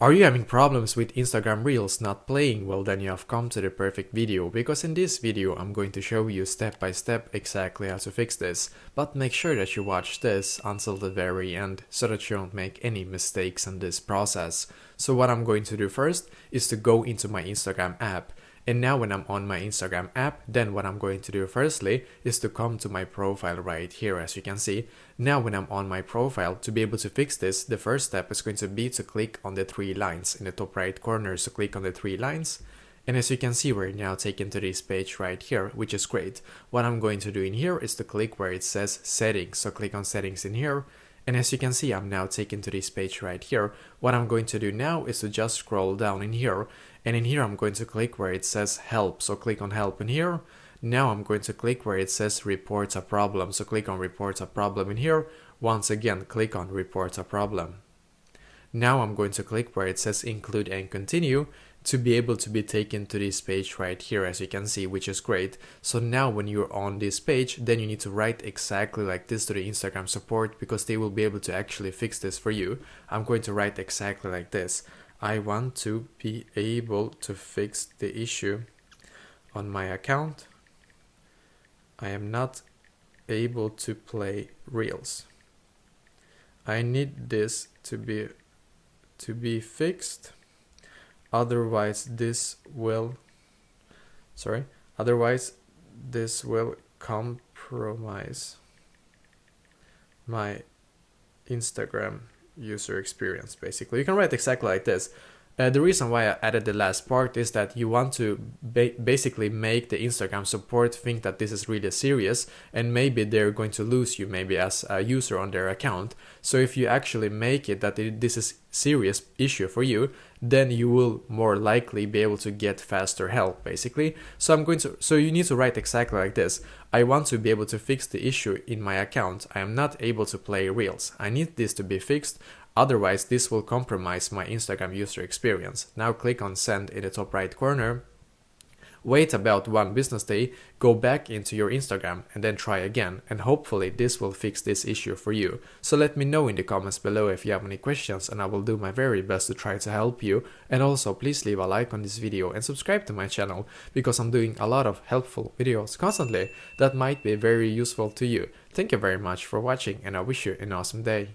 Are you having problems with Instagram Reels not playing? Well, then you have come to the perfect video, because in this video I'm going to show you step by step exactly how to fix this. But make sure that you watch this until the very end so that you don't make any mistakes in this process. So what I'm going to do first is to go into my Instagram app. And now when I'm on my Instagram app, then what I'm going to do firstly is to come to my profile right here, as you can see. Now when I'm on my profile, to be able to fix this, the first step is going to be to click on the three lines in the top right corner. So click on the three lines. And as you can see, we're now taken to this page right here, which is great. What I'm going to do in here is to click where it says settings. So click on settings in here. And as you can see, I'm now taken to this page right here. What I'm going to do now is to just scroll down in here. And in here, I'm going to click where it says help. So click on help in here. Now I'm going to click where it says report a problem. So click on report a problem in here. Once again, click on report a problem. Now I'm going to click where it says include and continue to be able to be taken to this page right here, as you can see, which is great. So now when you're on this page, then you need to write exactly like this to the Instagram support, because they will be able to actually fix this for you. I'm going to write exactly like this. I want to be able to fix the issue on my account. I am not able to play Reels. I need this to be fixed. Otherwise this will compromise my Instagram user experience. Basically, you can write exactly like this. The reason why I added the last part is that you want to basically make the Instagram support think that this is really serious, and maybe they're going to lose you maybe as a user on their account. So if you actually make it that this is serious issue for you, then you will more likely be able to get faster help, basically. So you need to write exactly like this. I want to be able to fix the issue in my account. I am not able to play Reels. I need this to be fixed. Otherwise, this will compromise my Instagram user experience. Now click on send in the top right corner. Wait about 1 business day, go back into your Instagram and then try again, and hopefully this will fix this issue for you. So let me know in the comments below if you have any questions, and I will do my very best to try to help you. And also please leave a like on this video and subscribe to my channel, because I'm doing a lot of helpful videos constantly that might be very useful to you. Thank you very much for watching, and I wish you an awesome day.